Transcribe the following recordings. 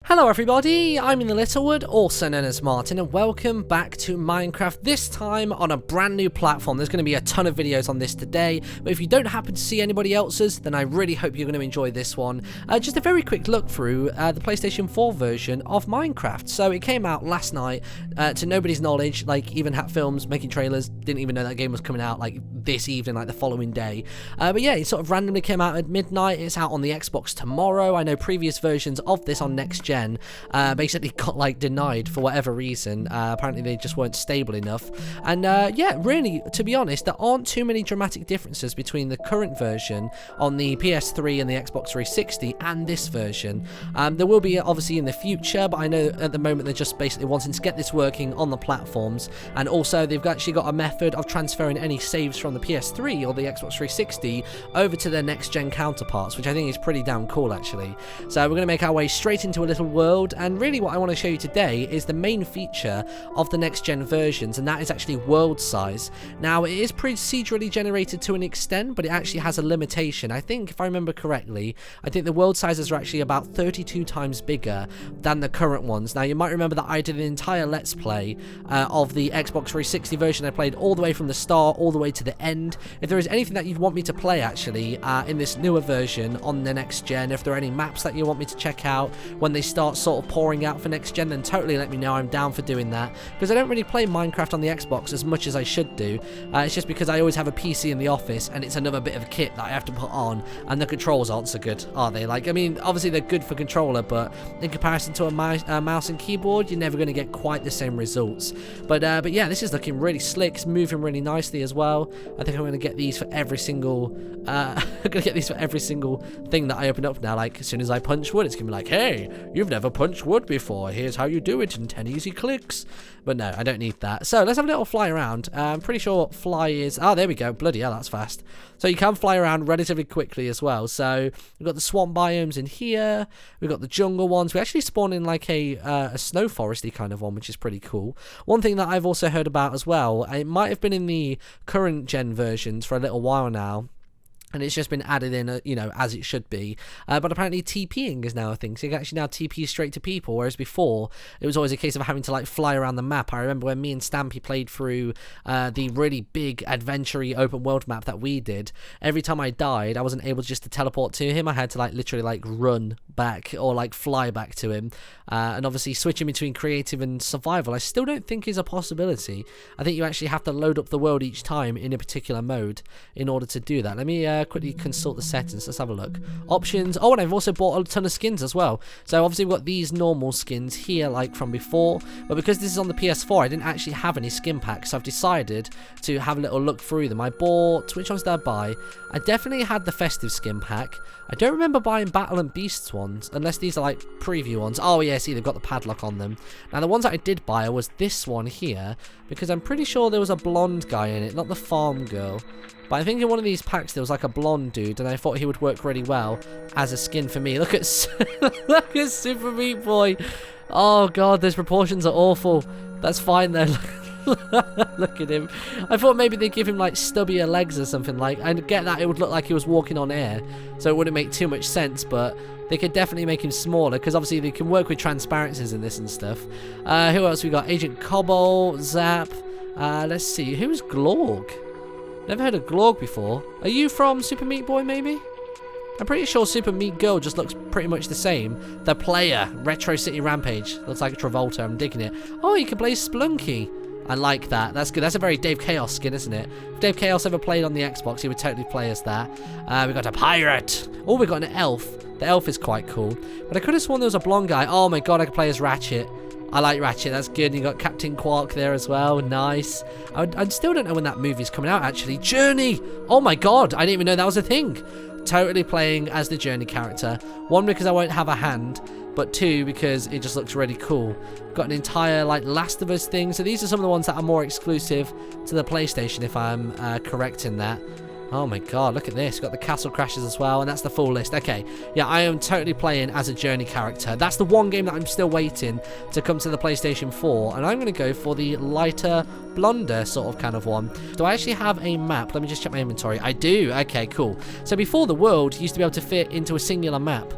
Hello everybody, I'm InTheLittleWood, also known as Martin, and welcome back to Minecraft, this time on a brand new platform. There's going to be a ton of videos on this today, but if you don't happen to see anybody else's, then I really hope you're going to enjoy this one. Just a very quick look through the PlayStation 4 version of Minecraft. So it came out last night, to nobody's knowledge, like even Hat Films making trailers, didn't even know that game was coming out like this evening, like the following day. But yeah, it sort of randomly came out at midnight. It's out on the Xbox tomorrow. I know previous versions of this on next gen basically got like denied for whatever reason. Apparently they just weren't stable enough, and yeah, really, to be honest, there aren't too many dramatic differences between the current version on the PS3 and the Xbox 360 and this version. There will be obviously in the future, but I know at the moment they're just basically wanting to get this working on the platforms, and also they've actually got a method of transferring any saves from the PS3 or the Xbox 360 over to their next gen counterparts, which I think is pretty damn cool actually. So we're going to make our way straight into a little world, and really what I want to show you today is the main feature of the next gen versions, and that is actually world size. Now it is procedurally generated to an extent, but it actually has a limitation. I think if I remember correctly, I think the world sizes are actually about 32 times bigger than the current ones. Now you might remember that I did an entire let's play of the Xbox 360 version. I played all the way from the start all the way to the end. If there is anything that you'd want me to play actually in this newer version on the next gen, if there are any maps that you want me to check out when they start sort of pouring out for next gen, then totally let me know. I'm down for doing that, because I don't really play Minecraft on the Xbox as much as I should do. It's just because I always have a PC in the office, and it's another bit of kit that I have to put on, and the controls aren't so good, are they? Like, I mean, obviously they're good for controller, but in comparison to a mouse and keyboard, you're never going to get quite the same results. But yeah, this is looking really slick. It's moving really nicely as well. I think I'm going to get these for every single I'm going to get these for every single thing that I open up now. Like, as soon as I punch wood, it's going to be like, hey, you've never punched wood before. Here's how you do it in 10 easy clicks. But no, I don't need that. So let's have a little fly around. I'm pretty sure fly is... Oh, there we go. Bloody hell, that's fast. So you can fly around relatively quickly as well. So we've got the swamp biomes in here. We've got the jungle ones. We actually spawn in like a snow foresty kind of one, which is pretty cool. One thing that I've also heard about as well, it might have been in the current gen versions for a little while now, and it's just been added in, you know, as it should be. But apparently TPing is now a thing. So you can actually now TP straight to people, whereas before, it was always a case of having to, like, fly around the map. I remember when me and Stampy played through the really big, adventure-y open world map that we did. Every time I died, I wasn't able just to teleport to him. I had to, like, literally, like, run back or, like, fly back to him. And obviously, switching between creative and survival, I still don't think is a possibility. I think you actually have to load up the world each time in a particular mode in order to do that. Let me quickly consult the settings. Let's have a look. Options. Oh, and I've also bought a ton of skins as well. So obviously we've got these normal skins here like from before, but because this is on the PS4, I didn't actually have any skin packs, so I've decided to have a little look through them. I bought... Which ones did I buy? I definitely had the festive skin pack. I don't remember buying Battle and Beasts ones, unless these are like preview ones. Oh yeah, see, they've got the padlock on them. Now the ones that I did buy was this one here, because I'm pretty sure there was a blonde guy in it, not the farm girl. But I think in one of these packs there was like a blonde dude, and I thought he would work really well as a skin for me. Look at look at Super Meat Boy. Oh god, those proportions are awful. That's fine though. Look at him. I thought maybe they'd give him like stubbier legs or something. Like, I get that it would look like he was walking on air, so it wouldn't make too much sense, but they could definitely make him smaller, because obviously they can work with transparencies in this and stuff. Who else we got? Agent Cobble, Zap. Let's see. Who's Glorg? Never heard of Glorg before. Are you from Super Meat Boy, maybe? I'm pretty sure Super Meat Girl just looks pretty much the same. The Player, Retro City Rampage. Looks like Travolta, I'm digging it. Oh, you can play Splunky. I like that. That's good. That's a very Dave Chaos skin, isn't it? If Dave Chaos ever played on the Xbox, he would totally play as that. We got a pirate. Oh, we got an elf. The elf is quite cool. But I could have sworn there was a blonde guy. Oh my god, I could play as Ratchet. I like Ratchet, that's good. You got Captain Quark there as well, nice. I still don't know when that movie's coming out, actually. Journey! Oh my god, I didn't even know that was a thing. Totally playing as the Journey character. One, because I won't have a hand, but two, because it just looks really cool. Got an entire, like, Last of Us thing. So these are some of the ones that are more exclusive to the PlayStation, if I'm correct in that. Oh my god, look at this. Got the Castle Crashers as well, and that's the full list. Okay, yeah, I am totally playing as a Journey character. That's the one game that I'm still waiting to come to the PlayStation 4, and I'm going to go for the lighter, blonder sort of kind of one. Do I actually have a map? Let me just check my inventory. I do. Okay, cool. So before, the world used to be able to fit into a singular map,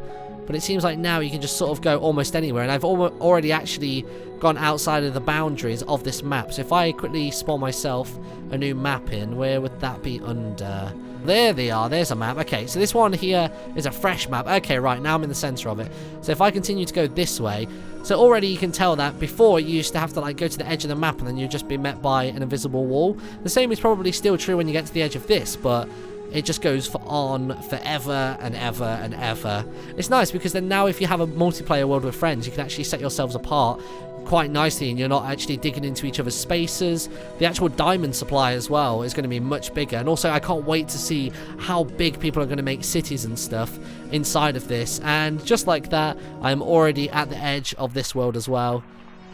but but it seems like now you can just sort of go almost anywhere, and I've already actually gone outside of the boundaries of this map. So if I quickly spawn myself a new map in, where would that be under? There they are, there's a map. Okay, so this one here is a fresh map. Okay, right, now I'm in the center of it. So if I continue to go this way, so already you can tell that before you used to have to like go to the edge of the map and then you'd just be met by an invisible wall. The same is probably still true when you get to the edge of this, but it just goes on forever and ever and ever. It's nice because then now if you have a multiplayer world with friends, you can actually set yourselves apart quite nicely and you're not actually digging into each other's spaces. The actual diamond supply as well is going to be much bigger, and also I can't wait to see how big people are going to make cities and stuff inside of this. And just like that, I'm already at the edge of this world as well,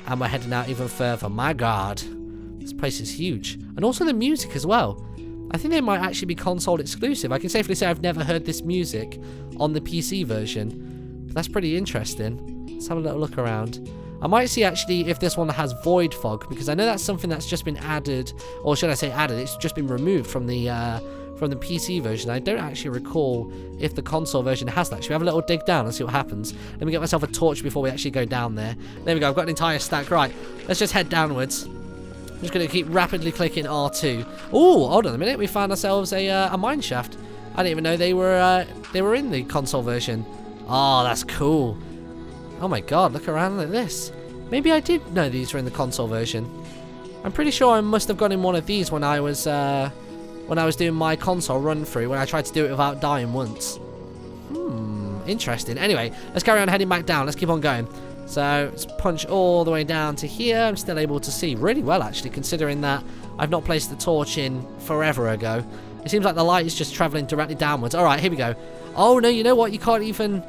and we're heading out even further. My god, this place is huge. And also the music as well. I think they might actually be console exclusive. I can safely say I've never heard this music on the PC version, but that's pretty interesting. Let's have a little look around. I might see actually if this one has void fog, because I know that's something that's just been added, or should I say added, it's just been removed from the PC version. I don't actually recall if the console version has that. Should we have a little dig down and see what happens? Let me get myself a torch before we actually go down there. There we go, I've got an entire stack. Right, let's just head downwards. I'm just going to keep rapidly clicking R2. Oh, hold on a minute, we found ourselves a mine shaft. I didn't even know they were in the console version. Oh, that's cool. Oh my god, look around like this. Maybe I did know these were in the console version. I'm pretty sure I must have gone in one of these when I was doing my console run through, when I tried to do it without dying once. Interesting. Anyway, let's carry on heading back down. Let's keep on going. So let's punch all the way down to here. I'm still able to see really well actually, considering that I've not placed the torch in forever ago. It seems like the light is just traveling directly downwards. Alright, here we go. Oh no, you know what? You can't even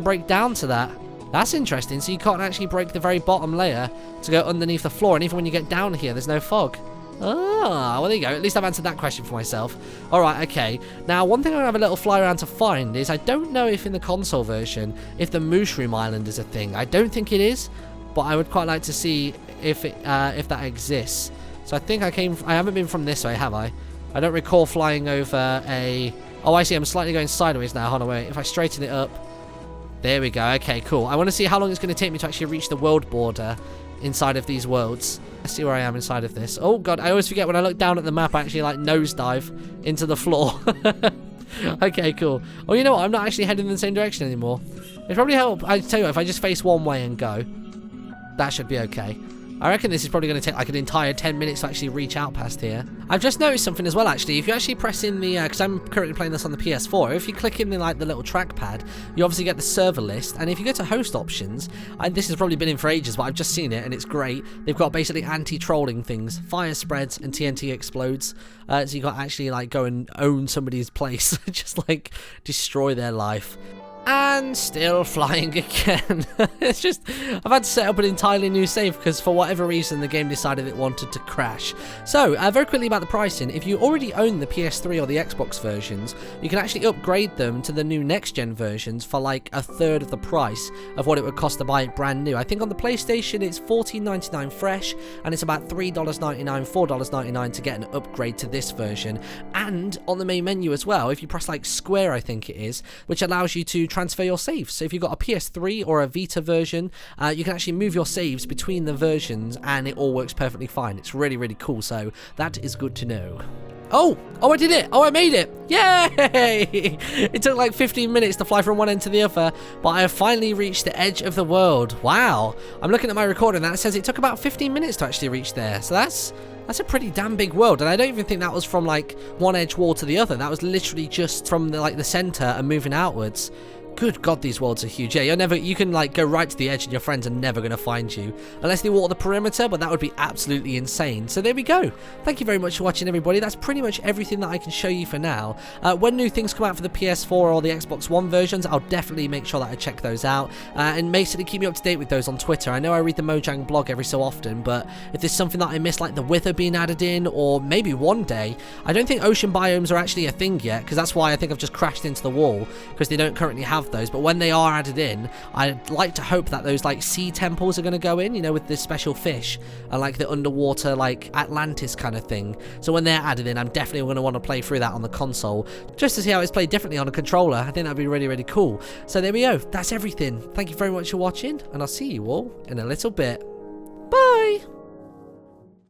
break down to that. That's interesting. So you can't actually break the very bottom layer to go underneath the floor, and even when you get down here, there's no fog. Ah, well there you go. At least I've answered that question for myself. Alright, okay. Now, one thing I'm going to have a little fly around to find is I don't know if in the console version, if the Mushroom Island is a thing. I don't think it is, but I would quite like to see if that exists. So I think I haven't been from this way, have I? I don't recall flying over a... Oh, I see. I'm slightly going sideways now. Hold on, wait. If I straighten it up... There we go. Okay, cool. I want to see how long it's going to take me to actually reach the world border inside of these worlds. Let's see where I am inside of this. Oh, God. I always forget when I look down at the map, I actually, like, nosedive into the floor. Okay, cool. Oh, you know what? I'm not actually heading in the same direction anymore. It'd probably help. I tell you what, if I just face one way and go, that should be okay. I reckon this is probably going to take like an entire 10 minutes to actually reach out past here. I've just noticed something as well actually. If you actually press in the, because I'm currently playing this on the PS4, if you click in the little trackpad, you obviously get the server list, and if you go to host options, and this has probably been in for ages, but I've just seen it and it's great. They've got basically anti-trolling things, fire spreads and TNT explodes, so you can't actually like go and own somebody's place, just like destroy their life. And still flying again. It's just, I've had to set up an entirely new save because for whatever reason the game decided it wanted to crash. So, very quickly about the pricing. If you already own the PS3 or the Xbox versions, you can actually upgrade them to the new next-gen versions for like a third of the price of what it would cost to buy it brand new. I think on the PlayStation it's $14.99 fresh, and it's about $3.99, $4.99 to get an upgrade to this version. And on the main menu as well, if you press like square, I think it is, which allows you to transfer your saves. So if you've got a PS3 or a Vita version, you can actually move your saves between the versions and it all works perfectly fine. It's really, really cool. So that is good to know. Oh, I did it. Oh, I made it. Yay! It took like 15 minutes to fly from one end to the other, but I have finally reached the edge of the world. Wow. I'm looking at my recording and that says it took about 15 minutes to actually reach there. So that's a pretty damn big world, and I don't even think that was from like one edge wall to the other. That was literally just from the center and moving outwards. Good God, these worlds are huge. Yeah, you can like go right to the edge and your friends are never going to find you. Unless they walk the perimeter, but that would be absolutely insane. So there we go. Thank you very much for watching, everybody. That's pretty much everything that I can show you for now. When new things come out for the PS4 or the Xbox One versions, I'll definitely make sure that I check those out. And basically keep me up to date with those on Twitter. I know I read the Mojang blog every so often, but if there's something that I missed, like the Wither being added in, or maybe one day, I don't think ocean biomes are actually a thing yet, because that's why I think I've just crashed into the wall, because they don't currently have of those, but when they are added in, I'd like to hope that those like sea temples are going to go in, you know, with this special fish and like the underwater like Atlantis kind of thing. So when they're added in, I'm definitely going to want to play through that on the console just to see how it's played differently on a controller. I think that'd be really, really cool. So there we go. That's everything. Thank you very much for watching, and I'll see you all in a little bit. Bye!